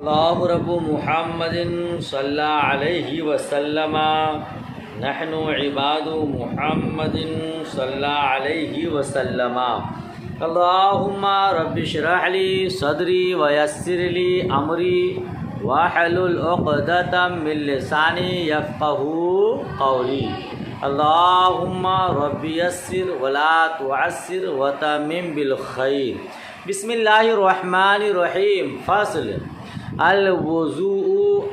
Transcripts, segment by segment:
اللہ رب محمد صلی اللہ علیہ وسلم نحن عباد محمد صلی اللہ علیہ وسلم اللہم رب اشرح لی صدری ویسر لی امری واحلل عقدۃ من لسانی یفقهوا قولی اللہم رب یسر ولا تعسر وتمم بالخیر۔ بسم اللہ الرحمن الرحیم۔ فصل الوضوء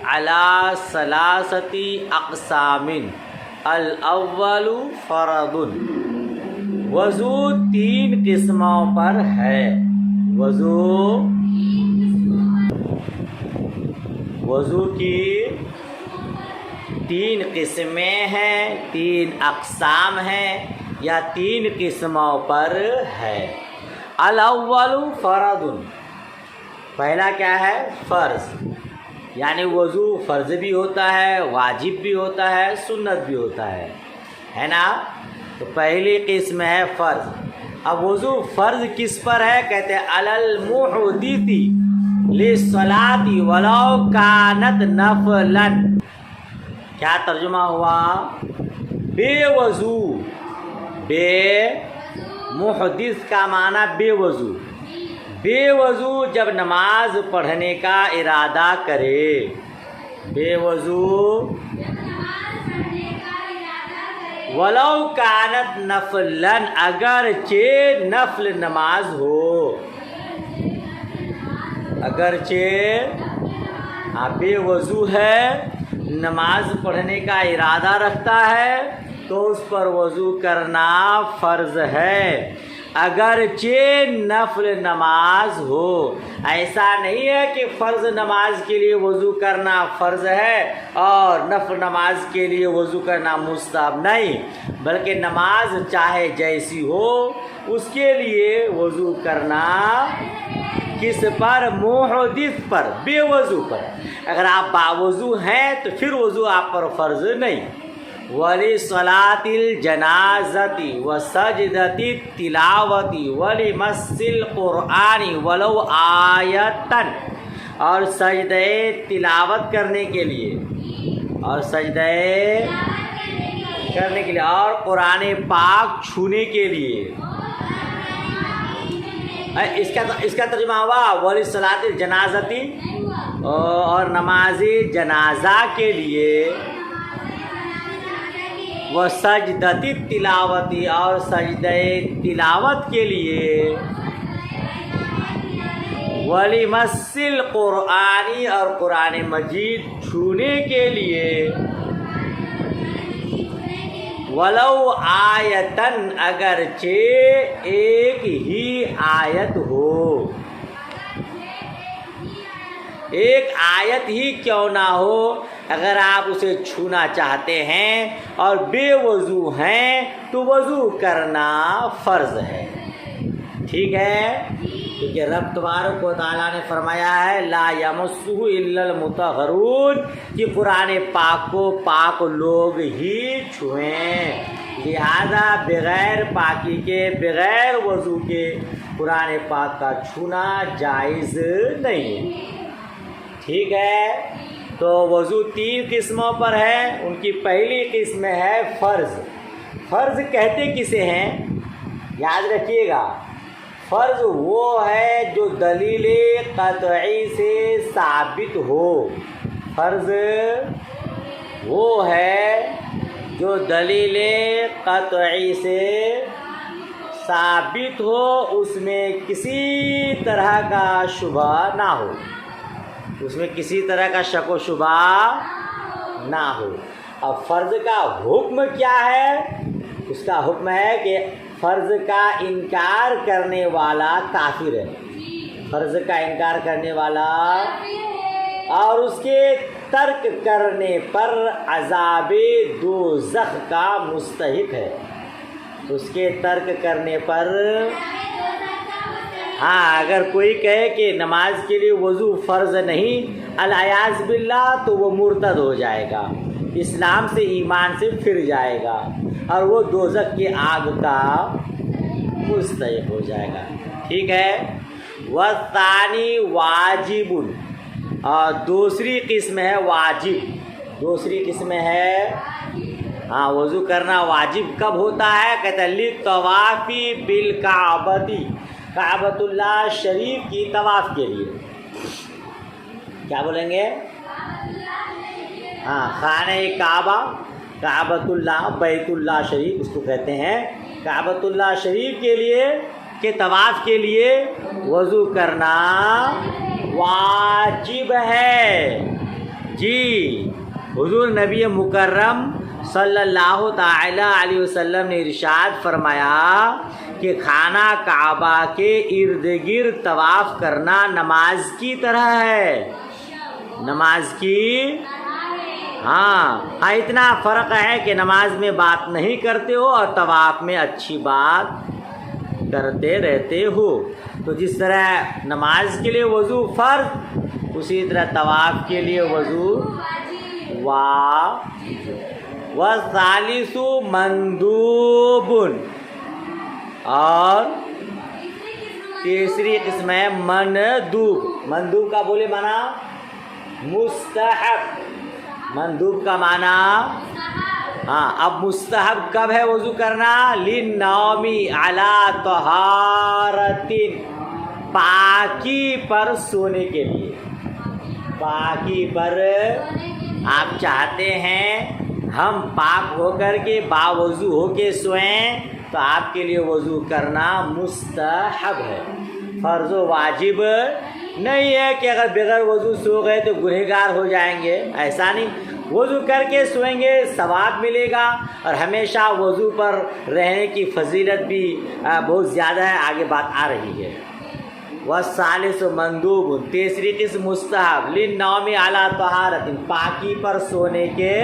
علی ثلاثۃ اقسام۔ الاول فرض، وضو تین قسموں پر ہے۔ وضو کی تین قسمیں ہیں، تین اقسام ہیں یا تین قسموں پر ہے۔ الاول فرض، پہلا کیا ہے؟ فرض، یعنی وضو فرض بھی ہوتا ہے، واجب بھی ہوتا ہے، سنت بھی ہوتا ہے نا؟ تو پہلی قسم ہے فرض۔ اب وضو فرض کس پر ہے؟ کہتے ہیں علی المحدث للصلاۃ ولو کانت نفلا۔ کیا ترجمہ ہوا؟ بے وضو، بے محدث کا معنی بے وضو، بے وضو جب نماز پڑھنے کا ارادہ کرے، بے وضو ولو کانت نفلا، اگرچہ نفل نماز ہو، اگرچہ بے وضو ہے، نماز پڑھنے کا ارادہ رکھتا ہے تو اس پر وضو کرنا فرض ہے، اگرچہ نفل نماز ہو۔ ایسا نہیں ہے کہ فرض نماز کے لیے وضو کرنا فرض ہے اور نفل نماز کے لیے وضو کرنا مستحب، نہیں، بلکہ نماز چاہے جیسی ہو اس کے لیے وضو کرنا کس پر؟ محدث پر، بے وضو پر۔ اگر آپ باوضو ہیں تو پھر وضو آپ پر فرض نہیں۔ وَلِصَلَاةِ الْجَنَازَةِ وَسَجْدَةِ التِّلَاوَةِ وَلِمَسِّ الْقُرْآنِ وَلَوْ آیَةً، اور سجدہ تلاوت کرنے کے لیے، اور سجدہ کرنے کے لیے، اور قرآن پاک چھونے کے لیے۔ اس کا ترجمہ ہوا وَلِصَلَاةِ الْجَنَازَةِ، اور نماز جنازہ کے لیے، وَسَجْدَةِ التِّلَاوَةِ، اور سجدہ تلاوت کے لیے، وَلِمَسِّ الْقُرْآنِ، اور قرآن مجید چھونے کے لیے، وَلَوْ آیَةً، اگرچہ ایک ہی آیت ہو، ایک آیت ہی کیوں نہ ہو، اگر آپ اسے چھونا چاہتے ہیں اور بے وضو ہیں تو وضو کرنا فرض ہے، ٹھیک ہے؟ کیونکہ رب تبارک و تعالیٰ نے فرمایا ہے لا یمسہ الا المطہرون، کہ قرآن پاک کو پاک لوگ ہی چھوئیں، لہذا بغیر پاکی کے، بغیر وضو کے قرآن پاک کا چھونا جائز نہیں، ٹھیک ہے؟ تو وضو تین قسموں پر ہے۔ ان کی پہلی قسم ہے فرض۔ فرض کہتے کسے ہیں؟ یاد رکھیے گا، فرض وہ ہے جو دلیل قطعی سے ثابت ہو، فرض وہ ہے جو دلیل قطعی سے ثابت ہو، اس میں کسی طرح کا شبہ نہ ہو، اس میں کسی طرح کا شک و شبہ نہ ہو۔ اب فرض کا حکم کیا ہے؟ اس کا حکم ہے کہ فرض کا انکار کرنے والا کافر ہے، فرض کا انکار کرنے والا، اور اس کے ترک کرنے پر عذاب دوزخ کا مستحق ہے، اس کے ترک کرنے پر۔ ہاں، اگر کوئی کہے کہ نماز کے لیے وضو فرض نہیں، العیاذ باللہ، تو وہ مرتد ہو جائے گا، اسلام سے، ایمان سے پھر جائے گا، اور وہ دوزخ کی آگ کا مستحق ہو جائے گا، ٹھیک ہے؟ والثانی واجب، اور دوسری قسم ہے واجب. دوسری قسم ہے وضو کرنا واجب کب ہوتا ہے؟ کہتے ہیں للطوافی بالکعبتی، کعبۃ اللہ شریف کی طواف کے لیے. کیا بولیں گے؟ خانہ کعبہ، کعبۃ اللہ، بیت اللہ شریف اس کو کہتے ہیں. کعبۃ اللہ شریف کے لیے کے طواف کے لیے وضو کرنا واجب ہے. جی حضور نبی مکرم صلی اللہ تعالی علیہ وسلم نے ارشاد فرمایا کہ خانہ کعبہ کے ارد گرد طواف کرنا نماز کی طرح ہے. نماز کی اتنا فرق ہے کہ نماز میں بات نہیں کرتے ہو اور طواف میں اچھی بات کرتے رہتے ہو. تو جس طرح نماز کے لیے وضو فرض، اسی طرح طواف کے لیے وضو وثالث مندوب، اور تیسری قسم ہے مندوب. مندوب کا بولے مانا مستحب. مندوب کا معنی اب مستحب کب ہے وضو کرنا؟ للنوم علی طہارت، پاکی پر سونے کے لیے. پاکی پر آپ چاہتے ہیں ہم پاک ہو کر کے باوضو ہو کے سوئیں، تو آپ کے لیے وضو کرنا مستحب ہے، فرض و واجب نہیں ہے کہ اگر بغیر وضو سو گئے تو گنہگار ہو جائیں گے. ایسا نہیں، وضو کر کے سوئیں گے ثواب ملے گا، اور ہمیشہ وضو پر رہنے کی فضیلت بھی بہت زیادہ ہے، آگے بات آ رہی ہے. والثالث مندوب، تیسری قسم مستحب، للنوم علی طہارت، پاکی پر سونے کے.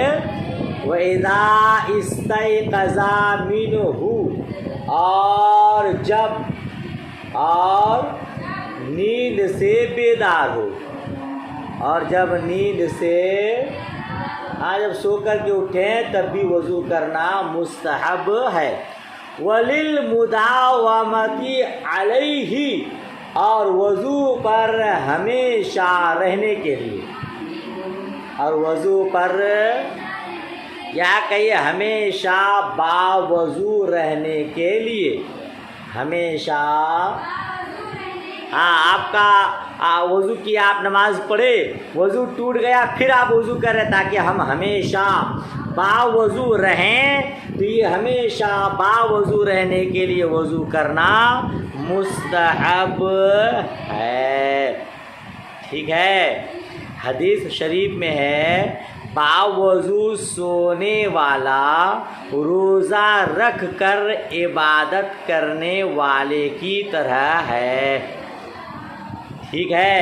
وَإِذَا اسْتَيْقَظَ مِنْهُ، اور نیند سے بیدار ہو. اور جب نیند سے جب سو کر کے اٹھیں تب بھی وضو کرنا مستحب ہے. وَلِلْمُدَاوَمَةِ عَلَيْهِ، اور وضو پر ہمیشہ رہنے کے لیے. اور وضو پر یا کہیے ہمیشہ باوضو رہنے کے لیے. ہمیشہ آپ کا وضو کیا، آپ نماز پڑھے، وضو ٹوٹ گیا، پھر آپ وضو کریں تاکہ ہم ہمیشہ باوضو رہیں. تو یہ ہمیشہ باوضو رہنے کے لیے وضو کرنا مستحب ہے. ٹھیک ہے. حدیث شریف میں ہے باوضو سونے والا روزہ رکھ کر عبادت کرنے والے کی طرح ہے. ٹھیک ہے.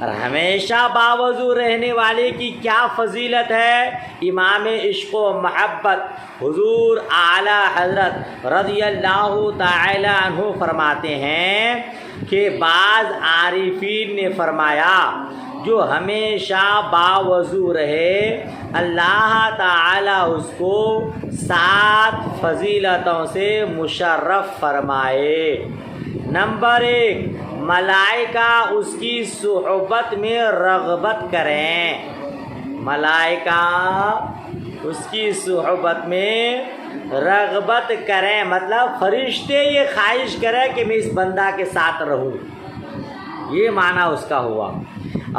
اور ہمیشہ باوضو رہنے والے کی کیا فضیلت ہے؟ امام عشق و محبت حضور اعلیٰ حضرت رضی اللہ تعالی عنہ فرماتے ہیں کہ بعض عارفین نے فرمایا جو ہمیشہ باوضو رہے اللہ تعالی اس کو 7 فضیلتوں سے مشرف فرمائے. نمبر 1، ملائکہ اس کی صحبت میں رغبت کریں. ملائکہ اس کی صحبت میں رغبت کریں، مطلب فرشتے یہ خواہش کریں کہ میں اس بندہ کے ساتھ رہوں، یہ معنی اس کا ہوا.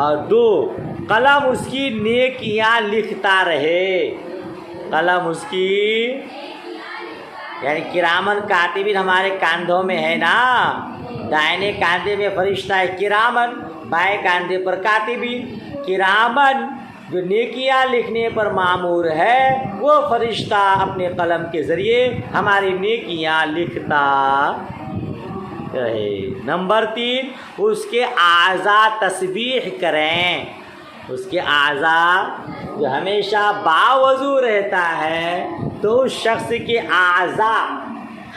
اور 2، قلم اس کی نیکیاں لکھتا رہے. قلم اس کی یعنی کرامن کاتبین ہمارے کاندھوں میں ہے نا، دائنے کاندھے میں فرشتہ ہے کرامن، بائیں کاندھے پر کاتبین. کرامن جو نیکیاں لکھنے پر مامور ہے وہ فرشتہ اپنے قلم کے ذریعے ہماری نیکیاں لکھتا رہے. نمبر 3، اس کے اعضاء تسبیح کریں. اس کے اعضاء جو ہمیشہ باوضو رہتا ہے تو اس شخص کے اعضاء،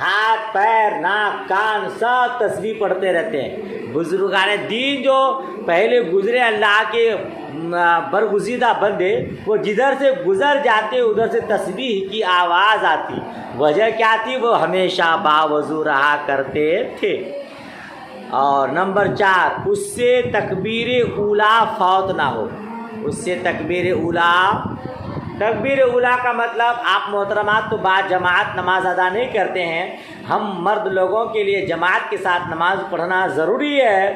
ہاتھ، پیر، ناک، کان سب تسبیح پڑھتے رہتے ہیں. بزرگان دین جو پہلے گزرے اللہ کے برگزیدہ بندے، وہ جدھر سے گزر جاتے ادھر سے تسبیح کی آواز آتی. وجہ کیا تھی؟ وہ ہمیشہ باوضو رہا کرتے تھے. اور نمبر 4 اس سے تکبیر اولا فوت نہ ہو، اس سے تکبیر اولا کا مطلب آپ محترمات تو بعد جماعت نماز ادا نہیں کرتے ہیں، ہم مرد لوگوں کے لیے جماعت کے ساتھ نماز پڑھنا ضروری ہے۔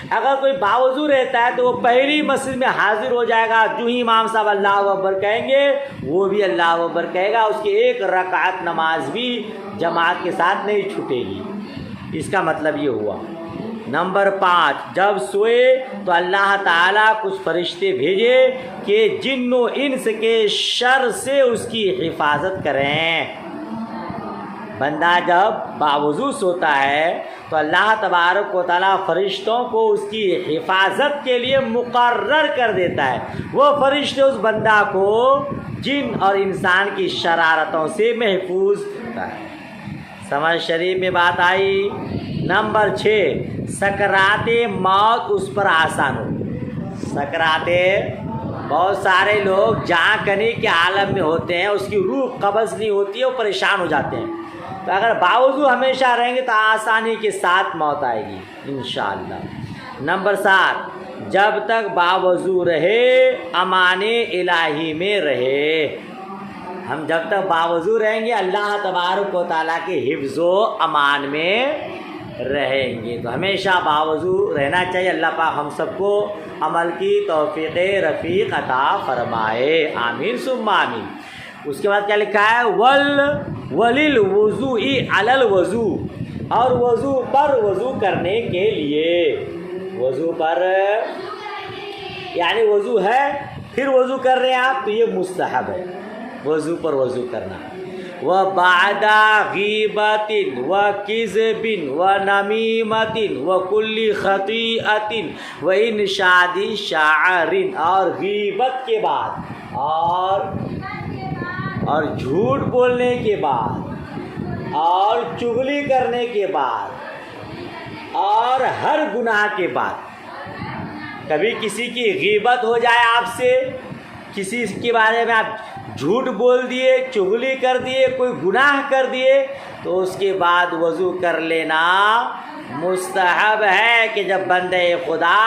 اگر کوئی باوضو رہتا ہے تو وہ پہلی مسجد میں حاضر ہو جائے گا، جو ہی امام صاحب اللہ اکبر کہیں گے وہ بھی اللہ اکبر کہے گا، اس کی ایک رکعت نماز بھی جماعت کے ساتھ نہیں چھوٹے گی، اس کا مطلب یہ ہوا۔ نمبر 5 جب سوئے تو اللہ تعالیٰ کچھ فرشتے بھیجے کہ جن و انس کے شر سے اس کی حفاظت کریں۔ بندہ جب باوضو سوتا ہے تو اللہ تبارک و تعالیٰ فرشتوں کو اس کی حفاظت کے لیے مقرر کر دیتا ہے، وہ فرشتے اس بندہ کو جن اور انسان کی شرارتوں سے محفوظ کرتا ہے۔ سمجھ شریف میں بات آئی۔ نمبر 6 سکرات موت اس پر آسان ہو۔ سکرات، بہت سارے لوگ جہاں کنی کے عالم میں ہوتے ہیں، اس کی روح قبض نہیں ہوتی ہے، وہ پریشان ہو جاتے ہیں، تو اگر باوضو ہمیشہ رہیں گے تو آسانی کے ساتھ موت آئے گی انشاءاللہ۔ نمبر 7 جب تک باوضو رہے امان الہی میں رہے، ہم جب تک باوضو رہیں گے اللہ تبارک و تعالیٰ کے حفظ و امان میں رہیں گے، تو ہمیشہ باوضو رہنا چاہیے۔ اللہ پاک ہم سب کو عمل کی توفیق رفیق عطا فرمائے، آمین ثم آمین۔ اس کے بعد کیا لکھا ہے؟ وَلِلْوُضُوءِ عَلَى الْوُضُوءِ، اور وضو پر وضو کرنے کے لیے، وضو پر یعنی وضو ہے پھر وضو کر رہے ہیں آپ تو یہ مستحب ہے، وضو پر وضو کرنا۔ وَبَعْدَ غِیبَةٍ وَکِذْبٍ وَنَمِیمَةٍ وَکُلِّ خَطِیئَةٍ وَإِنشَادِ شَعْرٍ، اور غیبت کے بعد اور جھوٹ بولنے کے بعد اور چغلی کرنے کے بعد اور ہر گناہ کے بعد، کبھی کسی کی غیبت ہو جائے آپ سے، کسی کے بارے میں آپ جھوٹ بول دیے، چغلی کر دیے، کوئی گناہ کر دیے، تو اس کے بعد وضو کر لینا مستحب ہے کہ جب بندہ خدا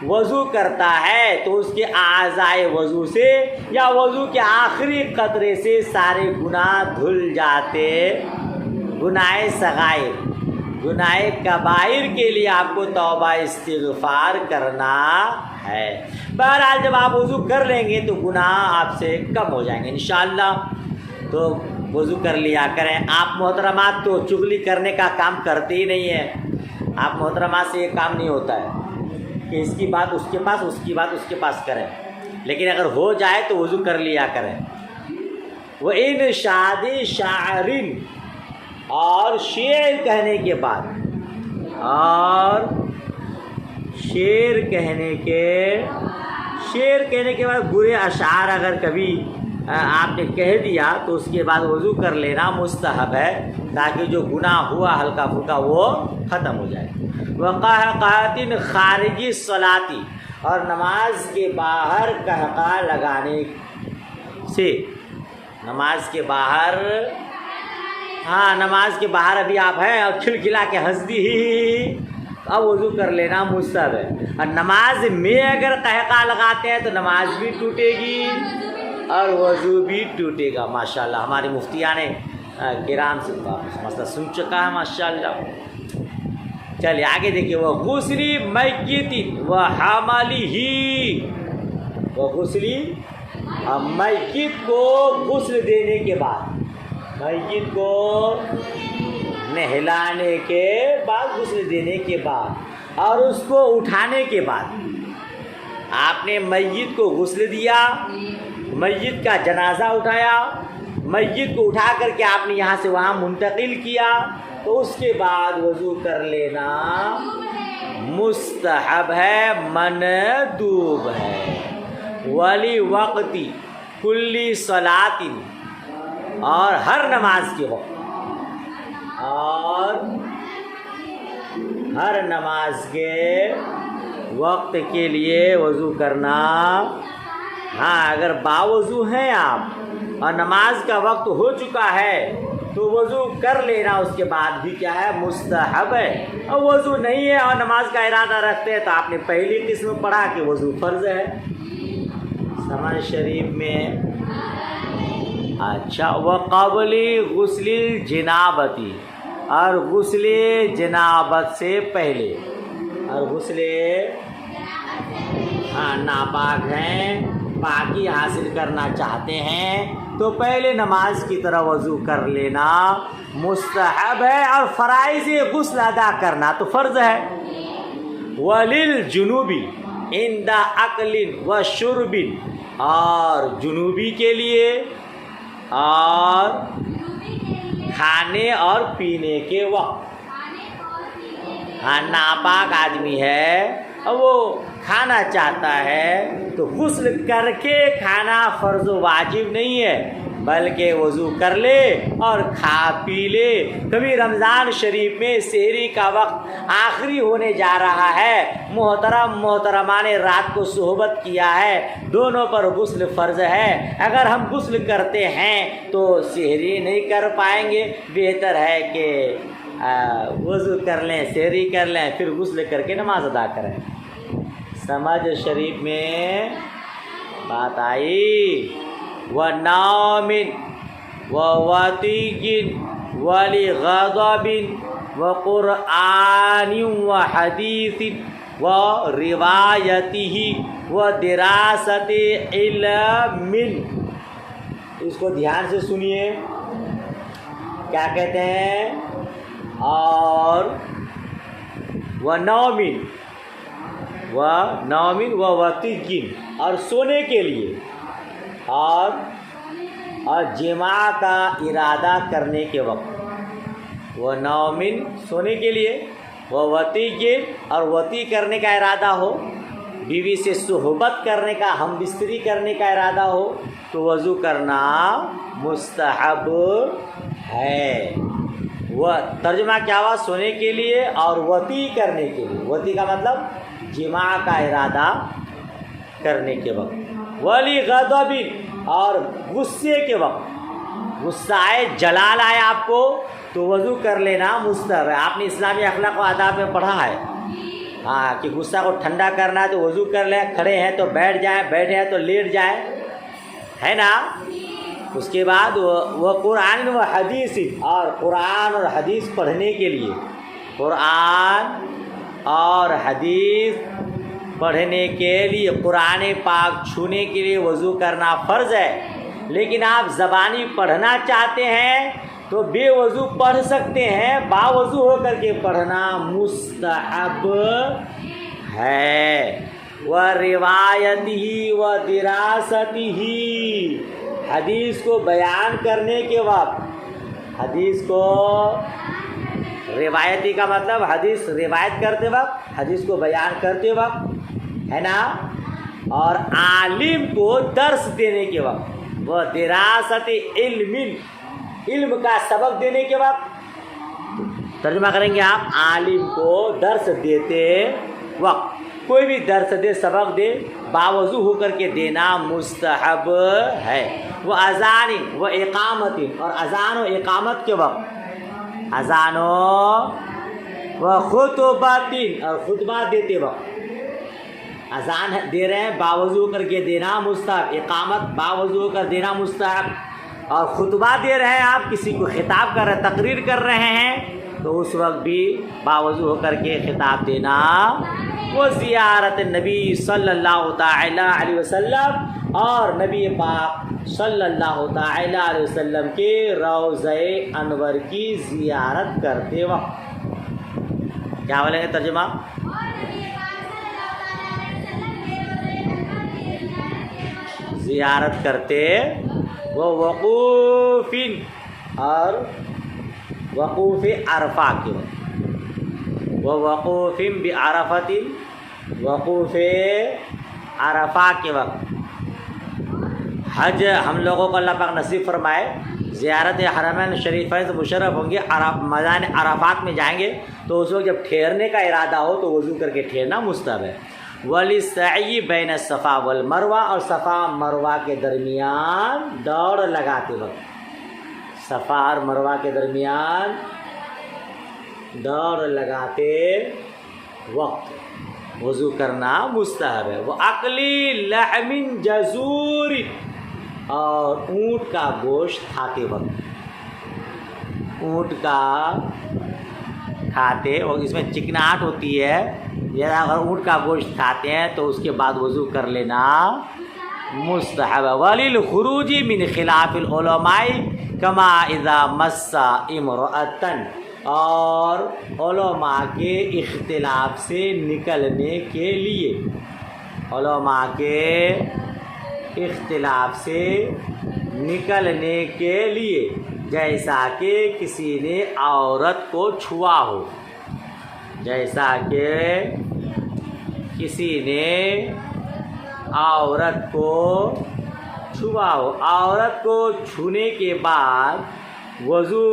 وضو کرتا ہے تو اس کے اعضائے وضو سے یا وضو کے آخری قطرے سے سارے گناہ دھل جاتے۔ گناہ صغائر، گناہ کبائر کے لیے آپ کو توبہ استغفار کرنا ہے۔ بہرحال جب آپ وضو کر لیں گے تو گناہ آپ سے کم ہو جائیں گے انشاءاللہ، تو وضو کر لیا کریں۔ آپ محترمات تو چغلی کرنے کا کام کرتے ہی نہیں ہیں، آپ محترمات سے یہ کام نہیں ہوتا ہے کہ اس کی بات اس کے پاس، اس کی بات اس کے پاس کریں، لیکن اگر ہو جائے تو وضو کر لیا کریں۔ وَإِنشَادِ شَعْرٍ، اور شعر کہنے کے بعد، اور شعر کہنے کے بعد برے اشعار اگر کبھی آپ نے کہہ دیا تو اس کے بعد وضو کر لینا مستحب ہے، تاکہ جو گناہ ہوا ہلکا پھلکا وہ ختم ہو جائے۔ وَقَهْقَهَةٍ خارجی الصَّلَاةِ، اور نماز کے باہر قہقہ لگانے سے، نماز کے باہر، ہاں نماز کے باہر ابھی آپ ہیں اور کھلکھلا کے ہنس دی اب وضو کر لینا مستحب ہے۔ اور نماز میں اگر قہقہ لگاتے ہیں تو نماز بھی ٹوٹے گی اور وضو بھی ٹوٹے گا۔ ماشاءاللہ ہمارے مفتیان کرام سے مسئلہ سن چکا ہے ماشاءاللہ۔ چلیے آگے دیکھیے، وہ غسلی میت و حملہ، وہ غسلی میت کو غسل دینے کے بعد، میت کو نہلانے کے بعد، غسل دینے کے بعد اور اس کو اٹھانے کے بعد، آپ نے میت کو غسل دیا، میت کا جنازہ اٹھایا، میت کو اٹھا کر کے آپ نے یہاں سے وہاں منتقل کیا، تو اس کے بعد وضو کر لینا مستحب ہے، مندوب ہے۔ ولی وقتی کلی صلاۃ، اور ہر نماز کے وقت، اور ہر نماز کے وقت کے لیے وضو کرنا۔ ہاں اگر باوضو ہیں آپ اور نماز کا وقت ہو چکا ہے تو وضو کر لینا اس کے بعد بھی کیا ہے؟ مستحب ہے۔ اور وضو نہیں ہے اور نماز کا ارادہ رکھتے ہیں تو آپ نے پہلی قسم پڑھا کہ وضو فرض ہے۔ سمجھ شریف میں اچھا وقبل غسل جنابتی، اور غسل جنابت سے پہلے، اور غسل ناپاک ہیں، پاکی حاصل کرنا چاہتے ہیں تو پہلے نماز کی طرح وضو کر لینا مستحب ہے، اور فرائض غسل ادا کرنا تو فرض ہے۔ وَلِلْجُنُوبِ عِنْدَ أَكْلٍ وَشُرْبٍ، اور جنوبی کے لیے اور کھانے اور پینے کے وقت، ناپاک آدمی ہے اور وہ کھانا چاہتا ہے تو غسل کر کے کھانا فرض و واجب نہیں ہے، بلکہ وضو کر لے اور کھا پی لے۔ کبھی رمضان شریف میں سحری کا وقت آخری ہونے جا رہا ہے، محترم محترمہ نے رات کو صحبت کیا ہے، دونوں پر غسل فرض ہے۔ اگر ہم غسل کرتے ہیں تو سحری نہیں کر پائیں گے، بہتر ہے کہ وضو کر لیں، سحری کر لیں، پھر غسل کر کے نماز ادا کریں۔ سمجھ شریف میں بات آئی؟ وَنَوْمٍ وَوَطِيٍ وَلِغَضَبٍ وَقُرْآنٍ وَحَدِيثٍ وَرِوَایَتِهِ وَدِرَاسَةِ عِلْمٍ۔ اس کو دھیان سے سنیے، کیا کہتے ہیں؟ اور وَنَوْمٍ وَوَطِيٍ، اور سونے کے لیے، اور جماع کا ارادہ کرنے کے وقت۔ وَنَوْمٍ سونے کے لیے، وَوَطِيٍ اور وطی کرنے کا ارادہ ہو، بیوی سے صحبت کرنے کا، ہم بستری کرنے کا ارادہ ہو تو وضو کرنا مستحب ہے۔ وہ ترجمہ کیا ہوا؟ سونے کے لیے اور وطی کرنے کے لیے۔ وطی کا مطلب جماع کا ارادہ کرنے کے وقت۔ وَلِغَضَبٍ اور غصے کے وقت، غصہ آئے، جلال آئے آپ کو تو وضو کر لینا مستحب ہے۔ آپ نے اسلامی اخلاق و آداب میں پڑھا ہے کہ غصہ کو ٹھنڈا کرنا ہے تو وضو کر لیں، کھڑے ہیں تو بیٹھ جائیں، بیٹھے ہیں تو لیٹ جائیں، ہے نا؟ اس کے بعد وہ قرآن و حدیث، اور قرآن اور حدیث پڑھنے کے لیے، قرآن اور حدیث پڑھنے کے لیے، قرآن پاک چھونے کے لیے وضو کرنا فرض ہے۔ لیکن آپ زبانی پڑھنا چاہتے ہیں تو بے وضو پڑھ سکتے ہیں، باوضو ہو کر کے پڑھنا مستحب ہے۔ وَرِوَایَتِهِ وَدِرَاسَتِهِ، حدیث کو بیان کرنے کے وقت، حدیث کو روایتی کا مطلب حدیث روایت کرتے وقت، حدیث کو بیان کرتے وقت، ہے نا؟ اور عالم کو درس دینے کے وقت، وہ دراست علم، علم کا سبق دینے کے وقت۔ ترجمہ کریں گے آپ، عالم کو درس دیتے وقت، کوئی بھی درس دے، سبق دے، باوضو ہو کر کے دینا مستحب ہے۔ وہ اذان و اقامت، اور اذان و اقامت کے وقت، اذان و خطبات، اور خطبہ دیتے وقت، اذان دے رہے ہیں باوضو کر کے دینا مستحب، اقامت باوضو کر دینا مستحب، اور خطبہ دے رہے ہیں، آپ کسی کو خطاب کر رہے، تقریر کر رہے ہیں تو اس وقت بھی باوضو ہو کر کے خطاب دینا۔ وہ زیارت نبی صلی اللہ تعالی علیہ وسلم، اور نبی پاک صلی اللہ تعالی علیہ وسلم کے روضہ انور کی زیارت کرتے وقت۔ کیا بولیں گے ترجمہ؟ زیارت کرتے، وہ وقوف، اور وقوف عرفہ کے وقت، وہ وقوف بعرفۃ، وقوف عرفہ کے وقت۔ حج ہم لوگوں کو اللہ پاک نصیب فرمائے، زیارت حرمین شریفین سے مشرف ہوں گے، میدان عرفات میں جائیں گے تو اس وقت جب ٹھہرنے کا ارادہ ہو تو وضو کر کے ٹھہرنا مستحب ہے۔ وَلِلسَّعْيِ بَيْنَ الصَّفَا وَالْمَرْوَةِ، اور صفا مروہ کے درمیان دوڑ لگاتے وقت، صفا اور مروہ کے درمیان دوڑ لگاتے وقت وضو کرنا مستحب ہے۔ وہ عقلی لحم جزور، اور اونٹ کا گوشت کھاتے وقت، اونٹ کا کھاتے اور اس میں چکناہٹ ہوتی ہے، یا اگر اونٹ کا گوشت کھاتے ہیں تو اس کے بعد وضو کر لینا مستحب ہے۔ وَلِلْخُرُوجِ مِنْ خِلَافِ الْعُلَمَاءِ كَمَا إِذَا مَسَّ امْرَأَةً، اور علماء کے اختلاف سے نکلنے کے لیے، علماء کے اختلاف سے نکلنے کے لیے، جیسا کہ کسی نے عورت کو چھوا ہو، جیسا کہ کسی نے عورت کو چھوا ہو، عورت کو چھونے کے بعد وضو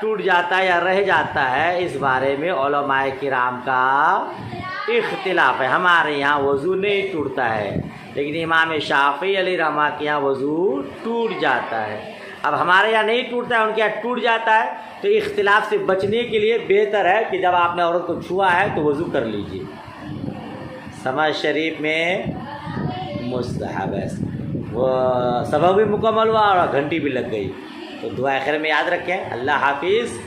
ٹوٹ جاتا ہے یا رہ جاتا ہے، اس بارے میں علماء کرام کا اختلاف ہے۔ ہمارے یہاں وضو نہیں ٹوٹتا ہے، لیکن امام شافعی علیہ رحمہ کے یہاں وضو ٹوٹ جاتا ہے۔ اب ہمارے یہاں نہیں ٹوٹتا ہے، ان کے یہاں ٹوٹ جاتا ہے، تو اختلاف سے بچنے کے لیے بہتر ہے کہ جب آپ نے عورت کو چھوا ہے تو وضو کر لیجیے۔ سمجھ شریف میں مستحب ہے، وہ سبب بھی مکمل ہوا اور گھنٹی بھی لگ گئی۔ تو دعا خیر میں یاد رکھیں۔ اللہ حافظ۔